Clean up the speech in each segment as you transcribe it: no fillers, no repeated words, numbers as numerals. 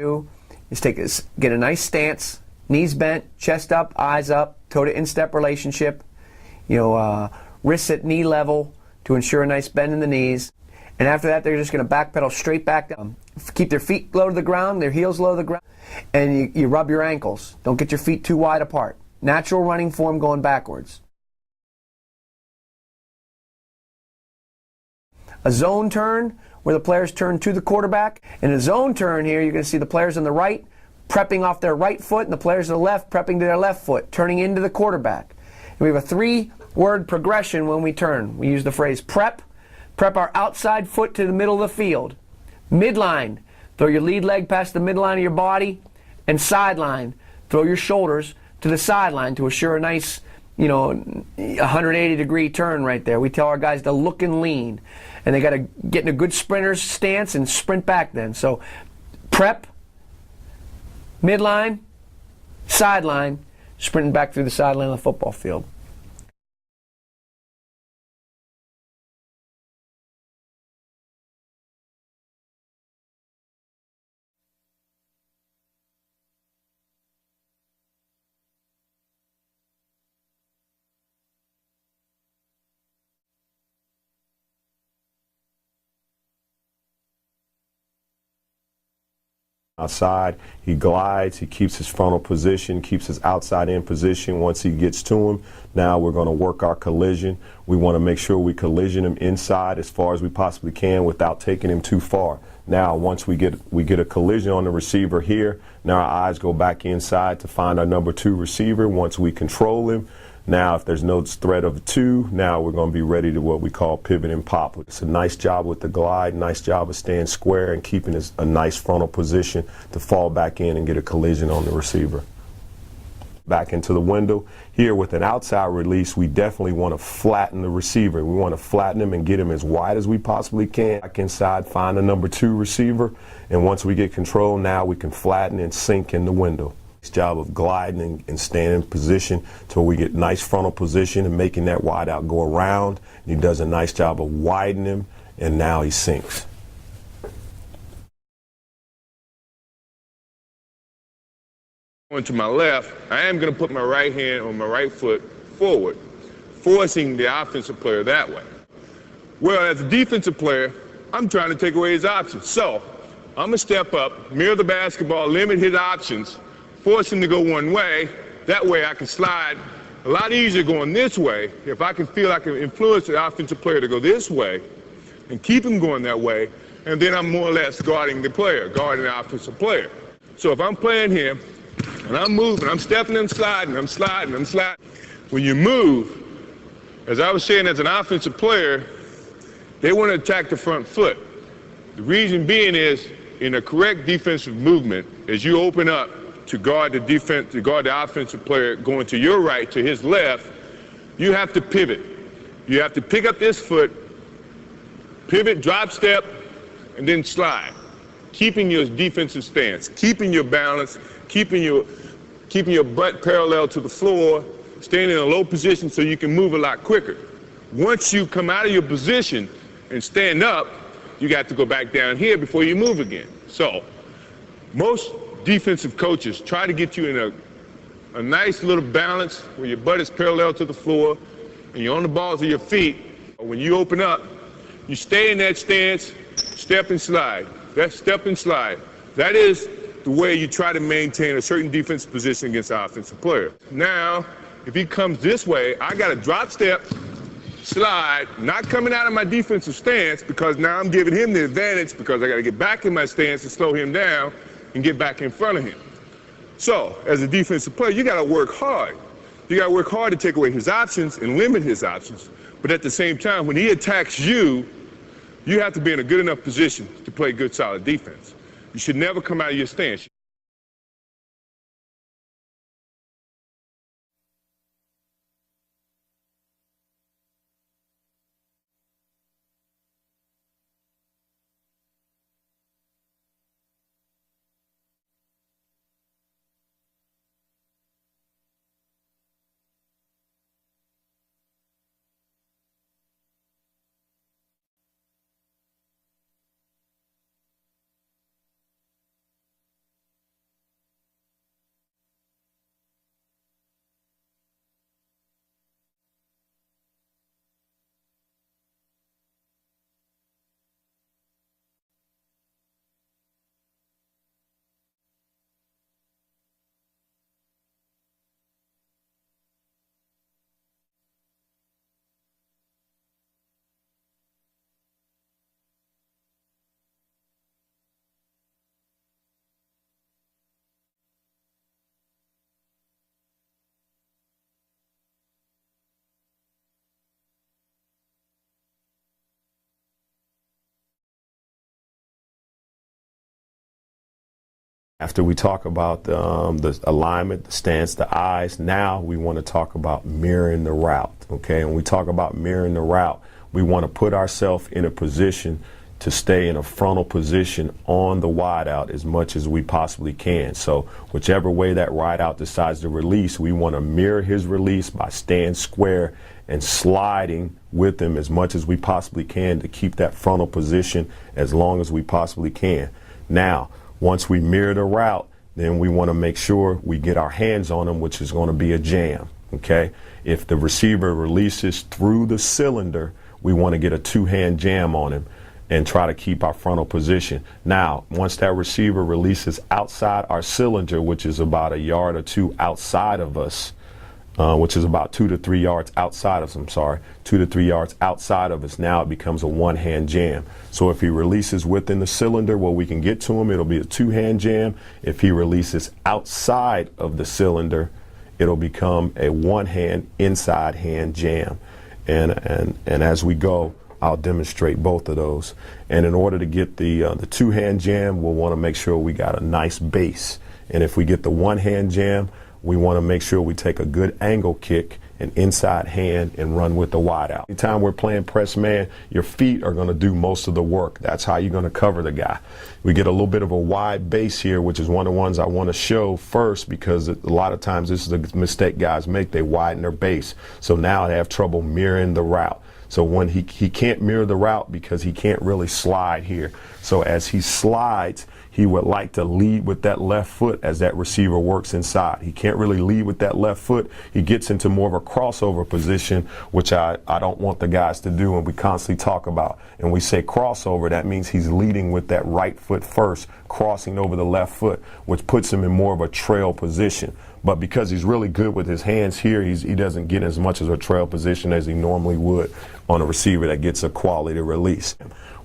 do is get a nice stance, knees bent, chest up, eyes up, toe to instep relationship, wrists at knee level to ensure a nice bend in the knees. And after that, they're just going to backpedal straight back down. Keep their feet low to the ground, their heels low to the ground, and you rub your ankles. Don't get your feet too wide apart. Natural running form going backwards. A zone turn, where the players turn to the quarterback. In a zone turn here, you're going to see the players on the right prepping off their right foot, and the players on the left prepping to their left foot, turning into the quarterback. And we have a 3-word progression when we turn. We use the phrase prep our outside foot to the middle of the field. Midline, throw your lead leg past the midline of your body. And sideline, throw your shoulders to the sideline to assure a nice 180-degree turn right there. We tell our guys to look and lean. And they got to get in a good sprinter's stance and sprint back then. So prep, midline, sideline, sprinting back through the sideline of the football field. Outside, he glides, he keeps his frontal position, keeps his outside in position. Once he gets to him, now we're going to work our collision. We want to make sure we collision him inside as far as we possibly can without taking him too far. Now, once we get a collision on the receiver here, now our eyes go back inside to find our number 2 receiver. Once we control him, now if there's no threat of 2, now we're going to be ready to what we call pivot and pop. It's a nice job with the glide, nice job of staying square and keeping a nice frontal position to fall back in and get a collision on the receiver. Back into the window. Here with an outside release, we definitely want to flatten the receiver. We want to flatten him and get him as wide as we possibly can. Back inside, find the number 2 receiver, and once we get control, now we can flatten and sink in the window. Job of gliding and staying in position till we get nice frontal position and making that wide out go around. And he does a nice job of widening him, and now he sinks. Going to my left, I am going to put my right hand on my right foot forward, forcing the offensive player that way. Well, as a defensive player, I'm trying to take away his options. So I'm going to step up, mirror the basketball, limit his options, force him to go one way. That way I can slide a lot easier going this way. If I can feel I can influence the offensive player to go this way and keep him going that way, and then I'm more or less guarding the player, guarding the offensive player. So if I'm playing here and I'm moving, I'm stepping and sliding, I'm sliding, I'm sliding. When you move, as I was saying, as an offensive player, they want to attack the front foot. The reason being is, in a correct defensive movement, as you open up to guard the offensive player going to your right, to his left, you have to pivot. You have to pick up this foot, pivot, drop step, and then slide. Keeping your defensive stance, keeping your balance, keeping your butt parallel to the floor, staying in a low position so you can move a lot quicker. Once you come out of your position and stand up, you got to go back down here before you move again. So most defensive coaches try to get you in a nice little balance where your butt is parallel to the floor and you're on the balls of your feet. When you open up, you stay in that stance, step and slide. That's step and slide. That is the way you try to maintain a certain defensive position against the offensive player. Now, if he comes this way, I got to drop step, slide, not coming out of my defensive stance, because now I'm giving him the advantage because I got to get back in my stance to slow him down and get back in front of him. So, as a defensive player, you got to work hard. You got to work hard to take away his options and limit his options. But at the same time, when he attacks you, you have to be in a good enough position to play good, solid defense. You should never come out of your stance. After we talk about the alignment, the stance, the eyes, now we want to talk about mirroring the route. Okay, when we talk about mirroring the route, we want to put ourselves in a position to stay in a frontal position on the wide out as much as we possibly can. So whichever way that wide out decides to release, we want to mirror his release by staying square and sliding with him as much as we possibly can to keep that frontal position as long as we possibly can. Now, once we mirror the route, then we want to make sure we get our hands on him, which is going to be a jam. Okay, if the receiver releases through the cylinder, we want to get a two-hand jam on him and try to keep our frontal position. Now, once that receiver releases outside our cylinder, which is about a yard or two outside of us, which is about 2 to 3 yards outside of us, 2 to 3 yards outside of us, now it becomes a one-hand jam. So if he releases within the cylinder where we can get to him, it'll be a two-hand jam. If he releases outside of the cylinder, it'll become a one-hand inside hand jam. And as we go, I'll demonstrate both of those. And in order to get the two-hand jam, we'll want to make sure we got a nice base. And if we get the one-hand jam, we want to make sure we take a good angle kick, an inside hand, and run with the wide out. Anytime we're playing press man, your feet are going to do most of the work. That's how you're going to cover the guy. We get a little bit of a wide base here, which is one of the ones I want to show first, because a lot of times this is the mistake guys make. They widen their base. So now they have trouble mirroring the route. So when he can't mirror the route because he can't really slide here. So as he slides, he would like to lead with that left foot as that receiver works inside. He can't really lead with that left foot. He gets into more of a crossover position, which I don't want the guys to do, and we constantly talk about. And we say crossover, that means he's leading with that right foot first, crossing over the left foot, which puts him in more of a trail position. But because he's really good with his hands here, he doesn't get as much as a trail position as he normally would on a receiver that gets a quality release.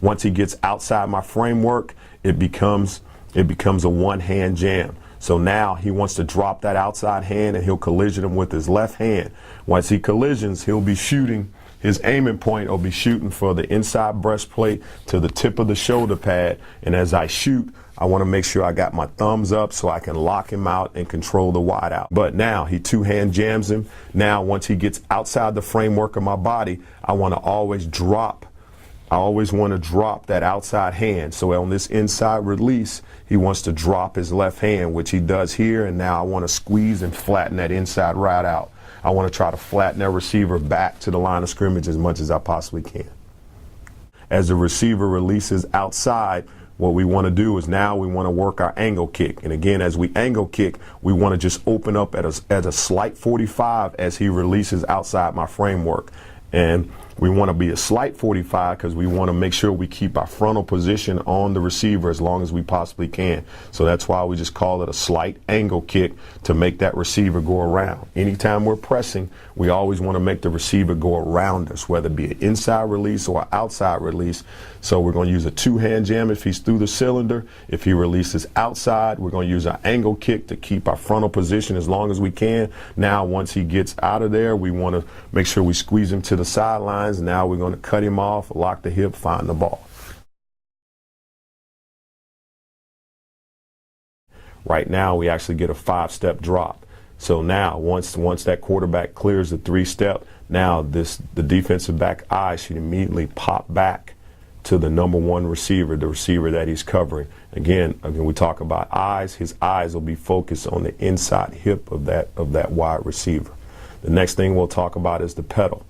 Once he gets outside my framework, it becomes a one-hand jam. So now he wants to drop that outside hand and he'll collision him with his left hand. Once he collisions, he'll be shooting. His aiming point will be shooting for the inside breastplate to the tip of the shoulder pad. And as I shoot, I want to make sure I got my thumbs up so I can lock him out and control the wide out. But now he two-hand jams him. Now once he gets outside the framework of my body, I want to always drop. I always want to drop that outside hand. So on this inside release, he wants to drop his left hand, which he does here. And now I want to squeeze and flatten that inside right out. I want to try to flatten that receiver back to the line of scrimmage as much as I possibly can. As the receiver releases outside, what we want to do is now we want to work our angle kick. And again, as we angle kick, we want to just open up at a slight 45 as he releases outside my framework. And we want to be a slight 45 because we want to make sure we keep our frontal position on the receiver as long as we possibly can. So that's why we just call it a slight angle kick to make that receiver go around. Anytime we're pressing, we always want to make the receiver go around us, whether it be an inside release or an outside release. So we're going to use a two-hand jam if he's through the cylinder. If he releases outside, we're going to use our angle kick to keep our frontal position as long as we can. Now, once he gets out of there, we want to make sure we squeeze him to the sidelines. Now we're going to cut him off, lock the hip, find the ball. Right now, we actually get a 5-step drop. So now, once that quarterback clears the 3-step, now the defensive back eye should immediately pop back to the number one receiver, the receiver that he's covering. Again, we talk about eyes. His eyes will be focused on the inside hip of that wide receiver. The next thing we'll talk about is the pedal.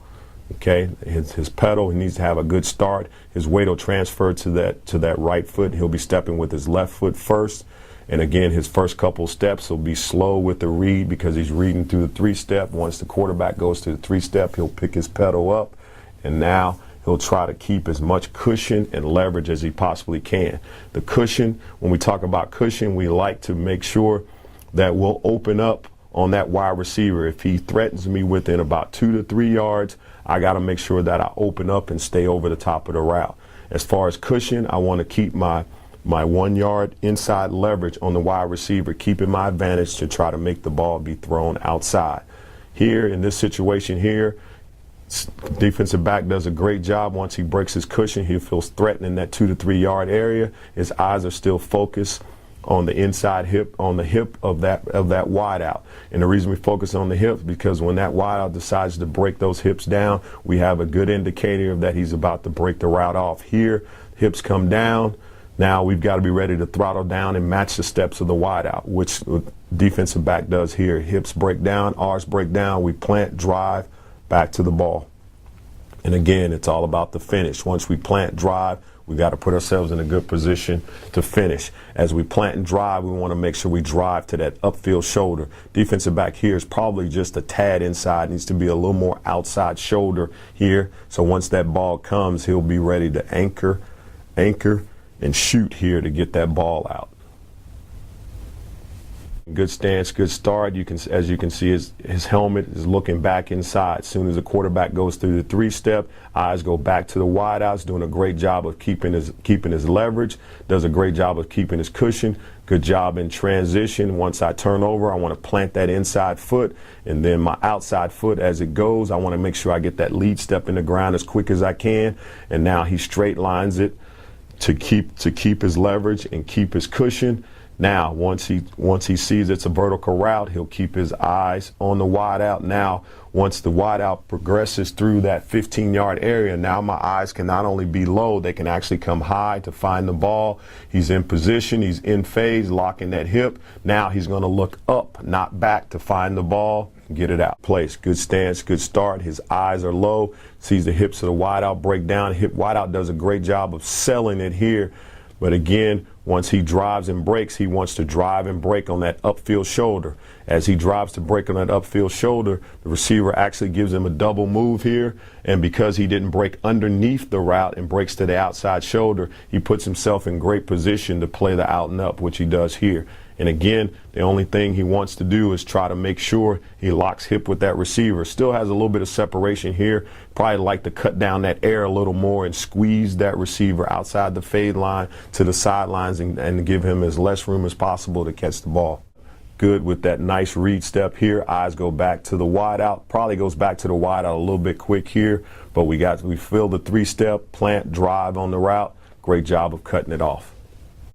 Okay, his pedal, he needs to have a good start. His weight will transfer to that right foot. He'll be stepping with his left foot first. And again, his first couple steps will be slow with the read because he's reading through the 3-step. Once the quarterback goes to the 3-step, he'll pick his pedal up. And now he'll try to keep as much cushion and leverage as he possibly can. The cushion, when we talk about cushion, we like to make sure that we'll open up on that wide receiver. If he threatens me within about 2 to 3 yards, I got to make sure that I open up and stay over the top of the route. As far as cushion, I want to keep my 1 yard inside leverage on the wide receiver, keeping my advantage to try to make the ball be thrown outside. Here, in this situation here, defensive back does a great job. Once he breaks his cushion, he feels threatened in that 2 to 3 yard area. His eyes are still focused on the inside hip, on the hip of that wide out. And the reason we focus on the hips, because when that wide out decides to break those hips down, we have a good indicator that he's about to break the route off. Here, hips come down. Now we've got to be ready to throttle down and match the steps of the wide out, which defensive back does here. Hips break down, R's break down, we plant, drive, back to the ball. And again, it's all about the finish. Once we plant, drive, we got to put ourselves in a good position to finish. As we plant and drive, we want to make sure we drive to that upfield shoulder. Defensive back here is probably just a tad inside, needs to be a little more outside shoulder here. So once that ball comes, he'll be ready to anchor, and shoot here to get that ball out. Good stance, good start. As you can see, his helmet is looking back inside. As soon as the quarterback goes through the 3-step, eyes go back to the wideouts, doing a great job of keeping his leverage, does a great job of keeping his cushion. Good job in transition. Once I turn over, I want to plant that inside foot, and then my outside foot as it goes, I want to make sure I get that lead step in the ground as quick as I can. And now he straight lines it to keep his leverage and keep his cushion. Now, once he sees it's a vertical route, he'll keep his eyes on the wide out. Now, once the wide out progresses through that 15-yard area, now my eyes can not only be low, they can actually come high to find the ball. He's in position, he's in phase, locking that hip. Now he's going to look up, not back, to find the ball, get it out. Place, good stance, good start. His eyes are low, sees the hips of the wide out break down. Hip wide out does a great job of selling it here. But again, once he drives and breaks, he wants to drive and break on that upfield shoulder. As he drives to break on that upfield shoulder, the receiver actually gives him a double move here. And because he didn't break underneath the route and breaks to the outside shoulder, he puts himself in great position to play the out and up, which he does here. And again, the only thing he wants to do is try to make sure he locks hip with that receiver. Still has a little bit of separation here. Probably like to cut down that air a little more and squeeze that receiver outside the fade line to the sidelines and give him as less room as possible to catch the ball. Good with that nice read step here. Eyes go back to the wide out. Probably goes back to the wide out a little bit quick here, but we fill the 3-step, plant, drive on the route. Great job of cutting it off.